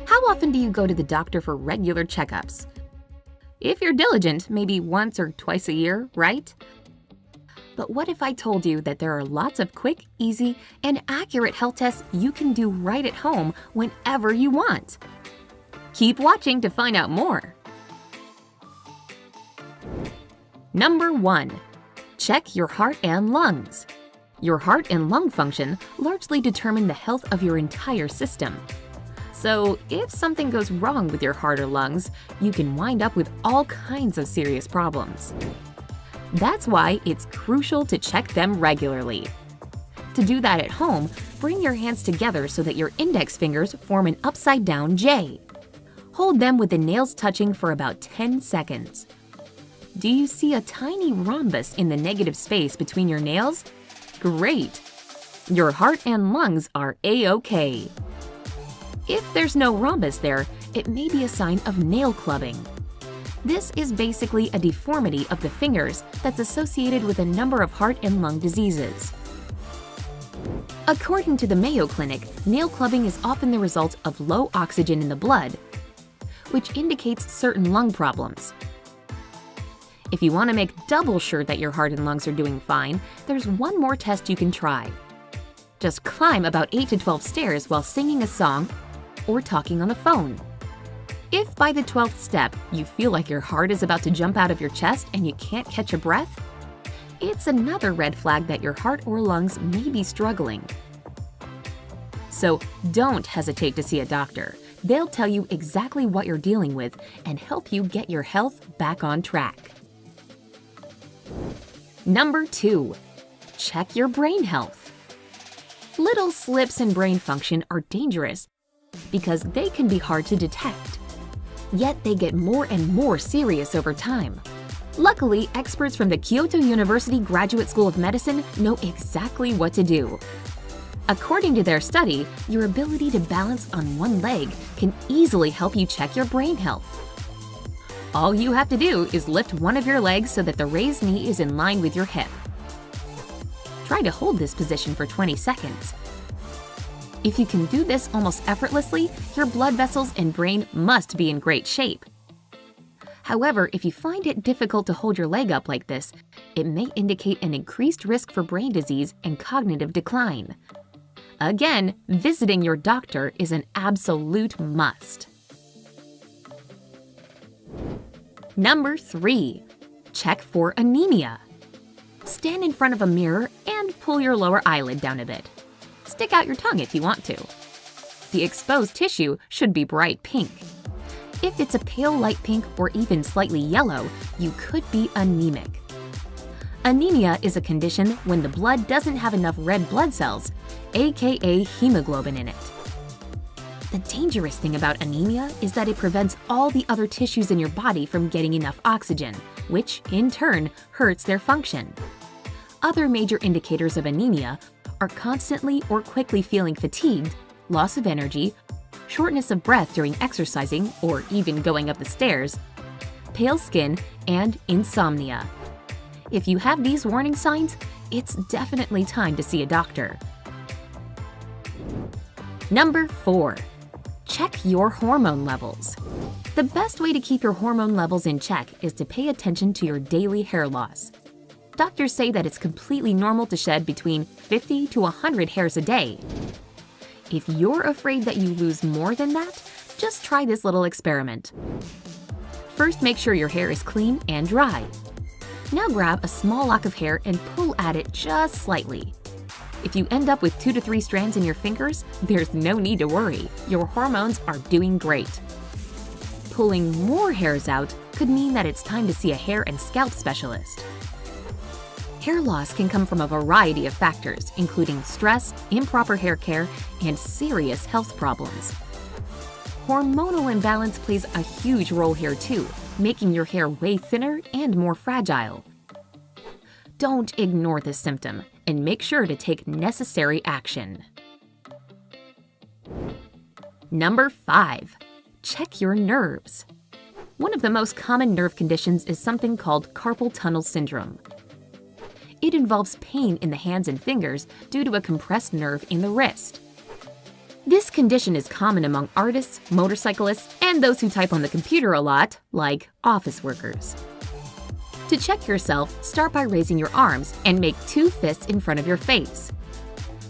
How often do you go to the doctor for regular checkups? If you're diligent, maybe once or twice a year, right? But what if I told you that there are lots of quick, easy, and accurate health tests you can do right at home whenever you want? Keep watching to find out more. Number 1. Check your heart and lungs. Your heart and lung function largely determine the health of your entire system. So, if something goes wrong with your heart or lungs, you can wind up with all kinds of serious problems. That's why it's crucial to check them regularly. To do that at home, bring your hands together so that your index fingers form an upside-down J. Hold them with the nails touching for about 10 seconds. Do you see a tiny rhombus in the negative space between your nails? Great! Your heart and lungs are A-OK. If there's no rhombus there, it may be a sign of nail clubbing. This is basically a deformity of the fingers that's associated with a number of heart and lung diseases. According to the Mayo Clinic, nail clubbing is often the result of low oxygen in the blood, which indicates certain lung problems. If you want to make double sure that your heart and lungs are doing fine, there's one more test you can try. Just climb about 8 to 12 stairs while singing a song or talking on the phone. If by the 12th step you feel like your heart is about to jump out of your chest and you can't catch a breath, it's another red flag that your heart or lungs may be struggling. So don't hesitate to see a doctor. They'll tell you exactly what you're dealing with and help you get your health back on track. Number 2. Check your brain health. Little slips in brain function are dangerous because they can be hard to detect. Yet they get more and more serious over time. Luckily, experts from the Kyoto University Graduate School of Medicine know exactly what to do. According to their study, your ability to balance on one leg can easily help you check your brain health. All you have to do is lift one of your legs so that the raised knee is in line with your hip. Try to hold this position for 20 seconds. If you can do this almost effortlessly, your blood vessels and brain must be in great shape. However, if you find it difficult to hold your leg up like this, it may indicate an increased risk for brain disease and cognitive decline. Again, visiting your doctor is an absolute must. Number 3. Check for anemia. Stand in front of a mirror and pull your lower eyelid down a bit. Stick out your tongue if you want to. The exposed tissue should be bright pink. If it's a pale light pink or even slightly yellow, you could be anemic. Anemia is a condition when the blood doesn't have enough red blood cells, aka hemoglobin, in it. The dangerous thing about anemia is that it prevents all the other tissues in your body from getting enough oxygen, which in turn hurts their function. Other major indicators of anemia are constantly or quickly feeling fatigued, loss of energy, shortness of breath during exercising or even going up the stairs, pale skin, and insomnia. If you have these warning signs, it's definitely time to see a doctor. Number 4. Check your hormone levels. The best way to keep your hormone levels in check is to pay attention to your daily hair loss. Doctors say that it's completely normal to shed between 50 to 100 hairs a day. If you're afraid that you lose more than that, just try this little experiment. First, make sure your hair is clean and dry. Now grab a small lock of hair and pull at it just slightly. If you end up with 2 to 3 strands in your fingers, there's no need to worry. Your hormones are doing great. Pulling more hairs out could mean that it's time to see a hair and scalp specialist. Hair loss can come from a variety of factors, including stress, improper hair care, and serious health problems. Hormonal imbalance plays a huge role here too, making your hair way thinner and more fragile. Don't ignore this symptom and make sure to take necessary action. Number 5. Check your nerves. One of the most common nerve conditions is something called carpal tunnel syndrome. It involves pain in the hands and fingers due to a compressed nerve in the wrist. This condition is common among artists, motorcyclists, and those who type on the computer a lot, like office workers. To check yourself, start by raising your arms and make 2 fists in front of your face.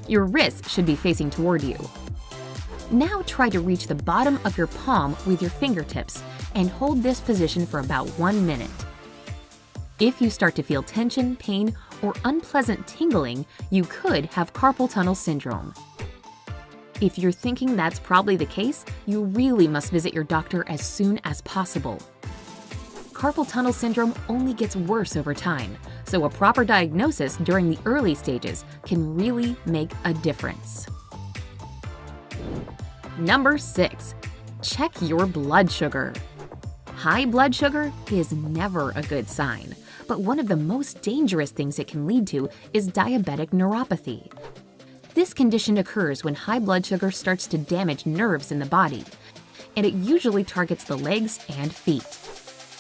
Your wrists should be facing toward you. Now try to reach the bottom of your palm with your fingertips and hold this position for about 1 minute. If you start to feel tension, pain, or unpleasant tingling, you could have carpal tunnel syndrome. If you're thinking that's probably the case, you really must visit your doctor as soon as possible. Carpal tunnel syndrome only gets worse over time, so a proper diagnosis during the early stages can really make a difference. Number 6. Check your blood sugar. High blood sugar is never a good sign, but one of the most dangerous things it can lead to is diabetic neuropathy. This condition occurs when high blood sugar starts to damage nerves in the body, and it usually targets the legs and feet.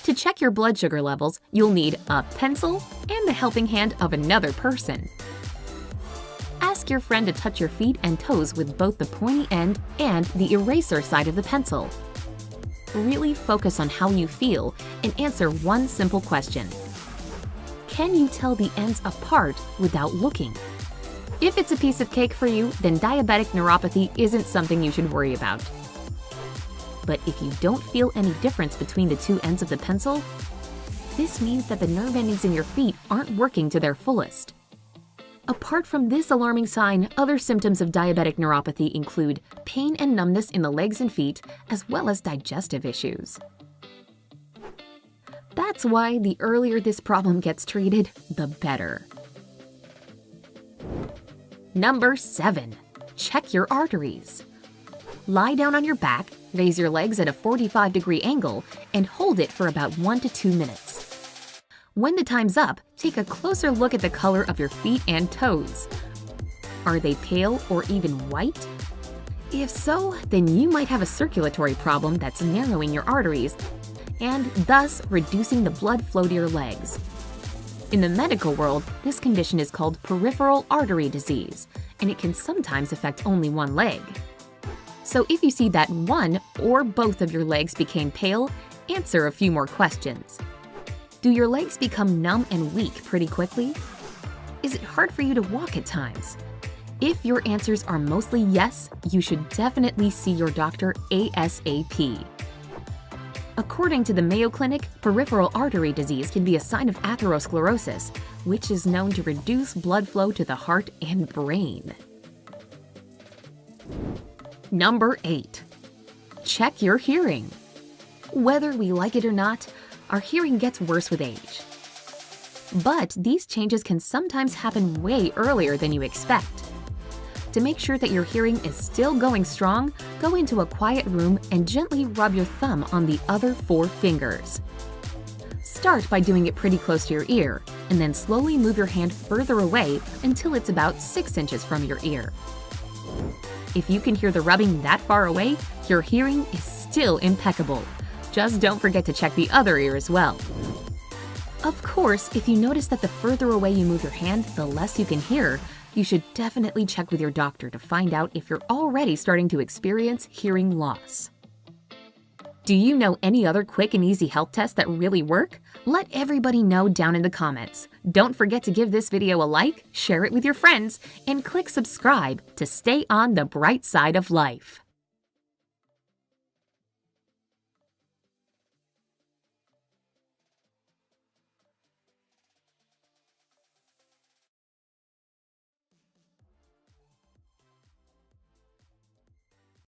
To check your blood sugar levels, you'll need a pencil and the helping hand of another person. Ask your friend to touch your feet and toes with both the pointy end and the eraser side of the pencil. Really focus on how you feel and answer one simple question. Can you tell the ends apart without looking? If it's a piece of cake for you, then diabetic neuropathy isn't something you should worry about. But if you don't feel any difference between the 2 ends of the pencil, this means that the nerve endings in your feet aren't working to their fullest. Apart from this alarming sign, other symptoms of diabetic neuropathy include pain and numbness in the legs and feet, as well as digestive issues. That's why the earlier this problem gets treated, the better. Number 7. Check your arteries. Lie down on your back, raise your legs at a 45-degree angle, and hold it for about 1 to 2 minutes. When the time's up, take a closer look at the color of your feet and toes. Are they pale or even white? If so, then you might have a circulatory problem that's narrowing your arteries and thus reducing the blood flow to your legs. In the medical world, this condition is called peripheral artery disease, and it can sometimes affect only one leg. So if you see that one or both of your legs became pale, answer a few more questions. Do your legs become numb and weak pretty quickly? Is it hard for you to walk at times? If your answers are mostly yes, you should definitely see your doctor ASAP. According to the Mayo Clinic, peripheral artery disease can be a sign of atherosclerosis, which is known to reduce blood flow to the heart and brain. Number 8. Check your hearing. Whether we like it or not, our hearing gets worse with age. But these changes can sometimes happen way earlier than you expect. To make sure that your hearing is still going strong, go into a quiet room and gently rub your thumb on the other 4 fingers. Start by doing it pretty close to your ear, and then slowly move your hand further away until it's about 6 inches from your ear. If you can hear the rubbing that far away, your hearing is still impeccable. Just don't forget to check the other ear as well. Of course, if you notice that the further away you move your hand, the less you can hear, you should definitely check with your doctor to find out if you're already starting to experience hearing loss. Do you know any other quick and easy health tests that really work? Let everybody know down in the comments. Don't forget to give this video a like, share it with your friends, and click subscribe to stay on the bright side of life.